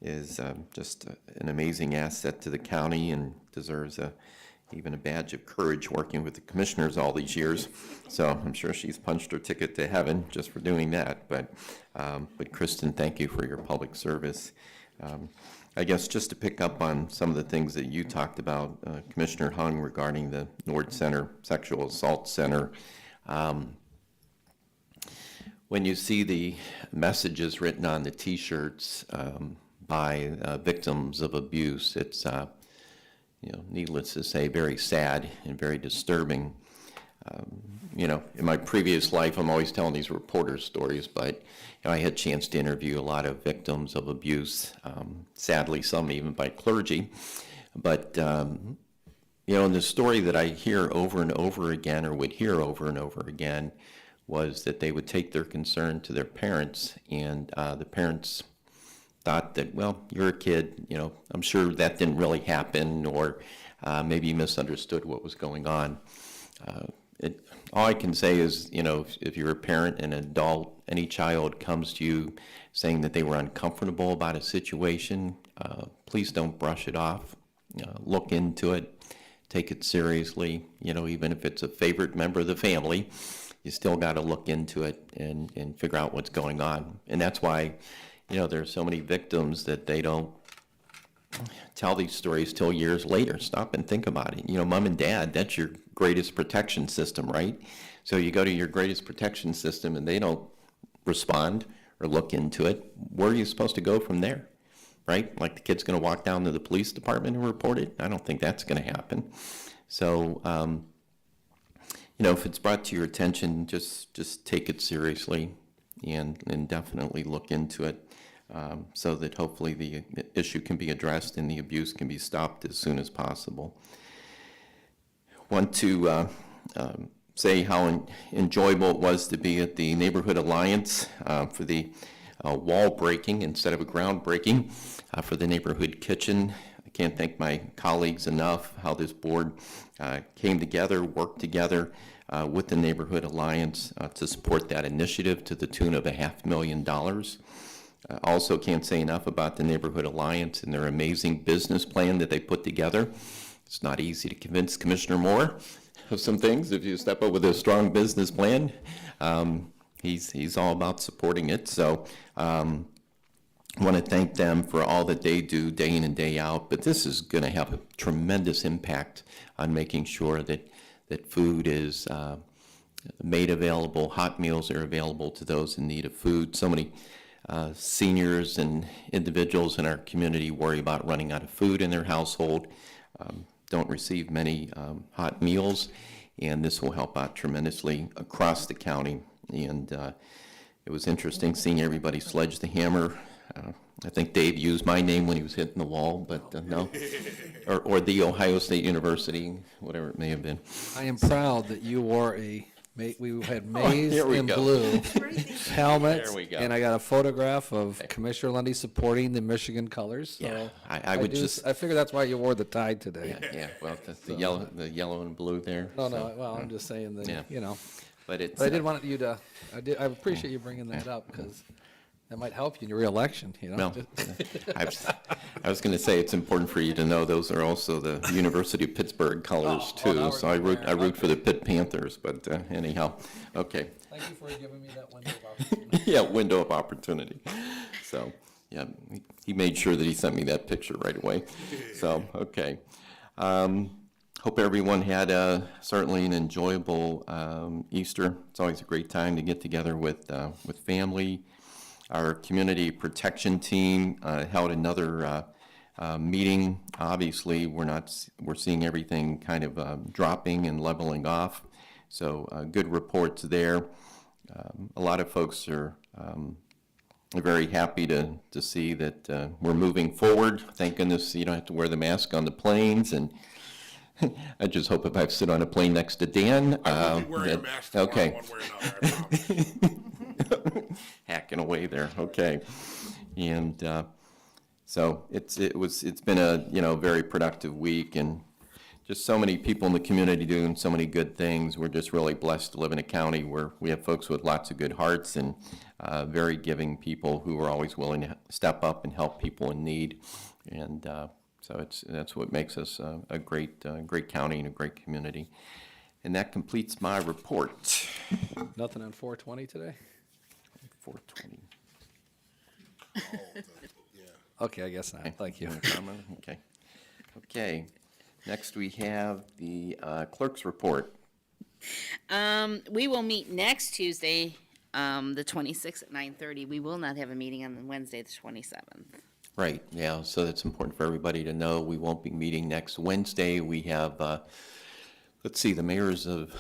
is just an amazing asset to the county, and deserves even a badge of courage working with the commissioners all these years. So I'm sure she's punched her ticket to heaven just for doing that. But Kristen, thank you for your public service. I guess just to pick up on some of the things that you talked about, Commissioner Hung, regarding the Nord Center Sexual Assault Center. When you see the messages written on the T-shirts by victims of abuse, it's needless to say, very sad and very disturbing. In my previous life, I'm always telling these reporter stories, but I had a chance to interview a lot of victims of abuse, sadly, some even by clergy. But, and the story that I hear over and over again, or would hear over and over again, was that they would take their concern to their parents, and the parents thought that, well, you're a kid, I'm sure that didn't really happen, or maybe you misunderstood what was going on. All I can say is, if you're a parent and an adult, any child comes to you saying that they were uncomfortable about a situation, please don't brush it off. Look into it, take it seriously. Even if it's a favorite member of the family, you still got to look into it and figure out what's going on. And that's why there are so many victims that they don't tell these stories till years later. Stop and think about it. Mom and dad, that's your greatest protection system, right? So you go to your greatest protection system and they don't respond or look into it. Where are you supposed to go from there, right? Like the kid's going to walk down to the police department and report it? I don't think that's going to happen. So, if it's brought to your attention, just take it seriously and definitely look into it. So that hopefully the issue can be addressed and the abuse can be stopped as soon as possible. Want to say how enjoyable it was to be at the Neighborhood Alliance for the wall breaking instead of a groundbreaking for the neighborhood kitchen. I can't thank my colleagues enough how this board came together, worked together with the Neighborhood Alliance to support that initiative to the tune of $500,000. Also can't say enough about the Neighborhood Alliance and their amazing business plan that they put together. It's not easy to convince Commissioner Moore of some things if you step up with a strong business plan. He's all about supporting it. So I want to thank them for all that they do day in and day out. But this is going to have a tremendous impact on making sure that food is made available. Hot meals are available to those in need of food. So many seniors and individuals in our community worry about running out of food in their household, don't receive many hot meals, and this will help out tremendously across the county. And it was interesting seeing everybody sledge the hammer. I think Dave used my name when he was hitting the wall, but no. Or the Ohio State University, whatever it may have been. I am proud that you wore we had maize here we in go. blue helmet. There we go. And I got a photograph of Commissioner Lundy supporting the Michigan colors. So Yeah, I would just, I figure that's why you wore the tie today. yeah, well, the yellow and blue there. No, so, no, well, I'm just saying that, Yeah. you know. But it's, But I did want you to, I appreciate you bringing that up because that might help you in your reelection, you know? well, I was going to say, it's important for you to know, those are also the University of Pittsburgh colors now too. we're So I comparing, root for the Pitt Panthers, but anyhow, okay. Thank you for giving me that window of opportunity. Yeah, window of opportunity. So, yeah, he made sure that he sent me that picture right away. So, okay. Hope everyone had certainly an enjoyable Easter. It's always a great time to get together with family. Our community protection team held another meeting. Obviously, we're seeing everything kind of dropping and leveling off. So good reports there. A lot of folks are very happy to see that we're moving forward. Thank goodness you don't have to wear the mask on the planes. And I just hope if I sit on a plane next to Dan. I will be wearing a mask tomorrow, okay. one way or another, I promise. Hacking away there, okay. And so it's been a very productive week, and just so many people in the community doing so many good things. We're just really blessed to live in a county where we have folks with lots of good hearts and very giving people who are always willing to step up and help people in need. And so that's what makes us a great county and a great community. And that completes my report. Nothing on 420 today? 420. Okay, I guess not. Thank you. Okay. Okay. Next, we have the clerk's report. We will meet next Tuesday, the 26th at 9:30. We will not have a meeting on Wednesday, the 27th. Right, yeah, so that's important for everybody to know. We won't be meeting next Wednesday. We have, let's see, the mayors of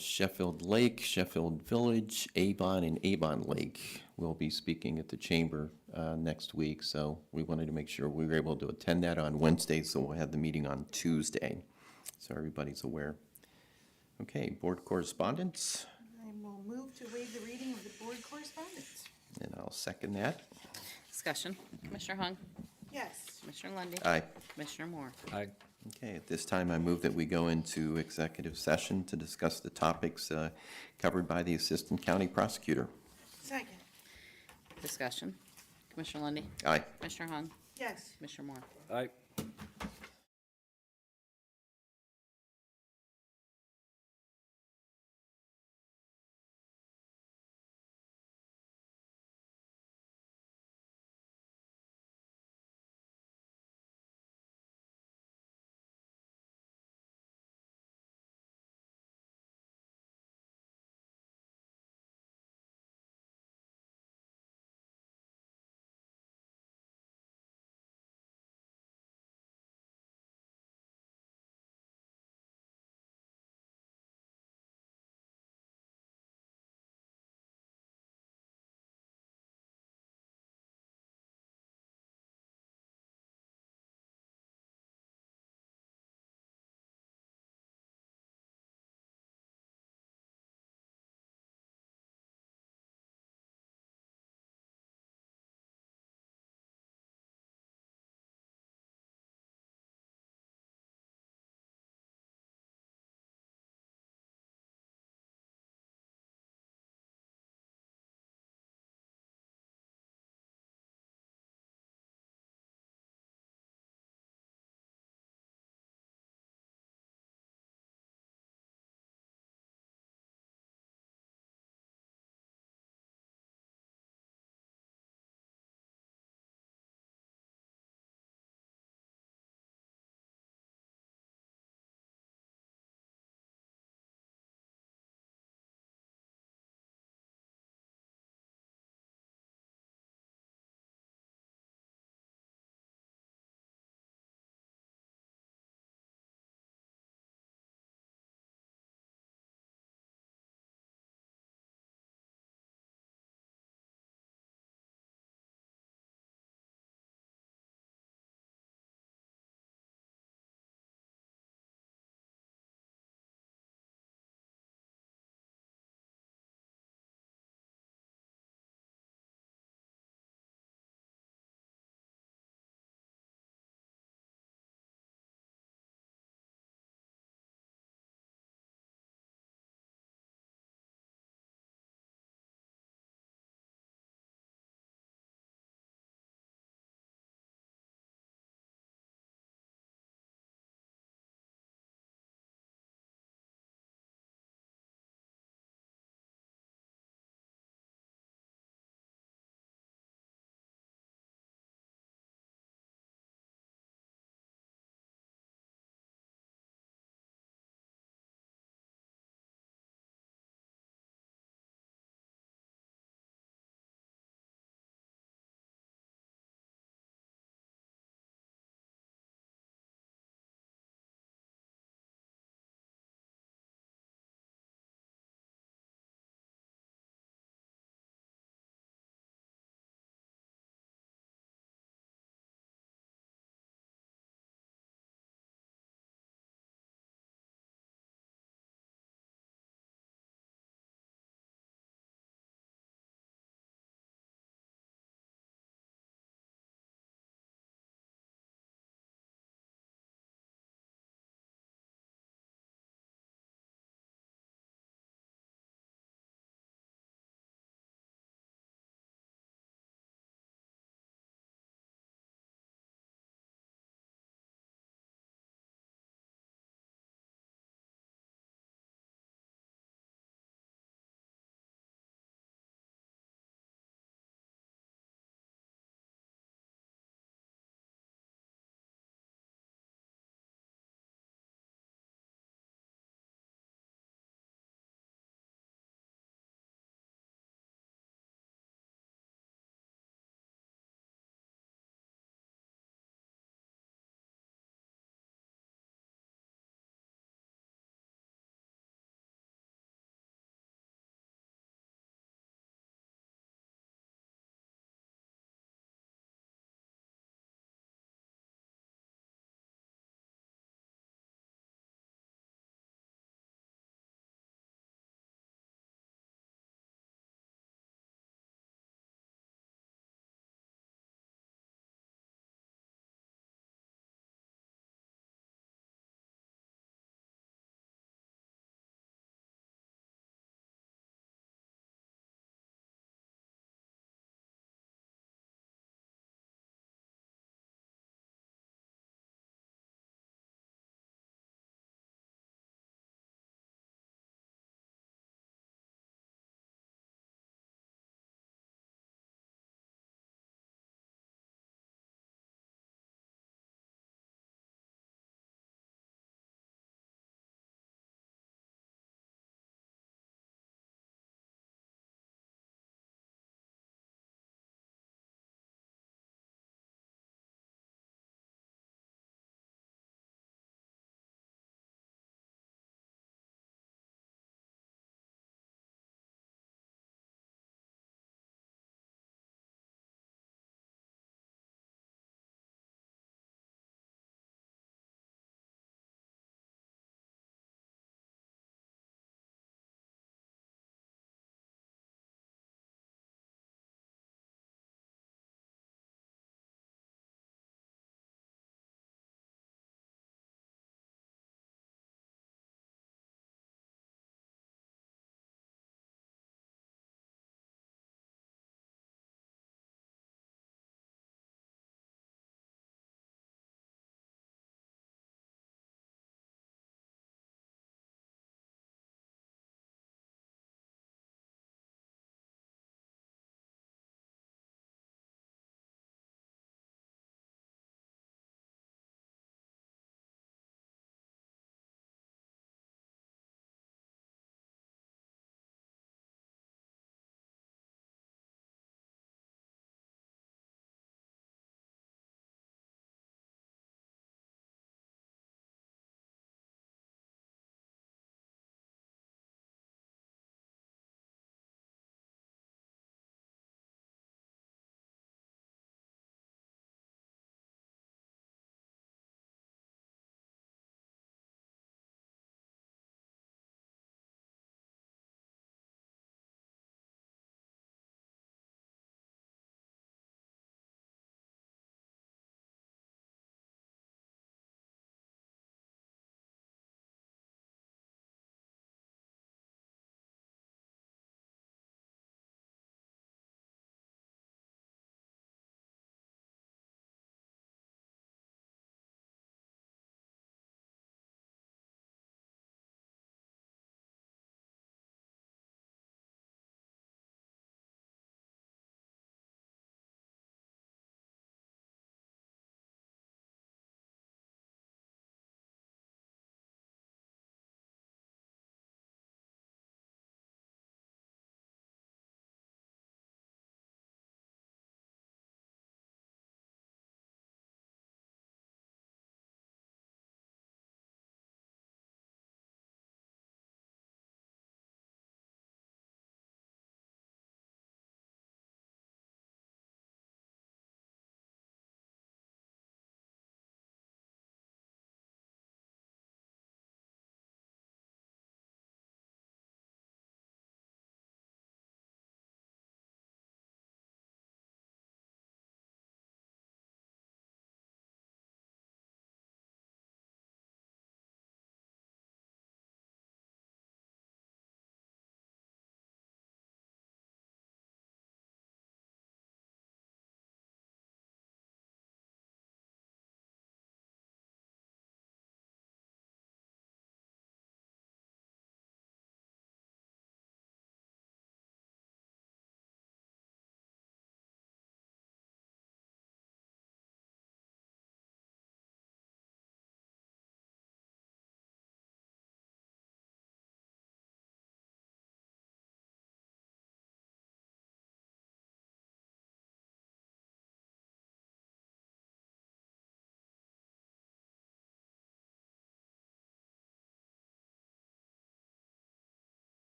Sheffield Lake, Sheffield Village, Avon, and Avon Lake will be speaking at the chamber next week. So we wanted to make sure we were able to attend that on Wednesday, so we'll have the meeting on Tuesday, so everybody's aware. Okay, board correspondence, I will move to waive the reading of the board correspondence. and I'll second that. Discussion. Commissioner Hung? Yes. Commissioner Lundy. Aye. Commissioner Moore? Aye. Okay, at this time, I move that we go into executive session to discuss the topics covered by the Assistant County Prosecutor. Second. Discussion. Commissioner Lundy. Aye. Commissioner Hung? Yes. Commissioner Moore? Aye.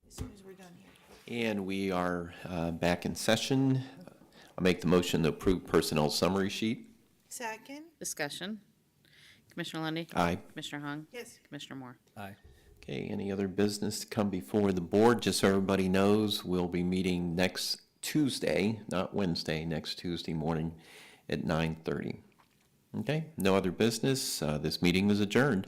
as soon as we're done here. And we are back in session. I'll make the motion to approve personnel summary sheet. Second? Discussion. Commissioner Lundy, Aye. Commissioner Hung? Yes. Commissioner Moore? Aye. Okay, any other business to come before the board? Just so everybody knows, we'll be meeting next Tuesday, not Wednesday, next Tuesday morning at 9:30. Okay, no other business. This meeting is adjourned.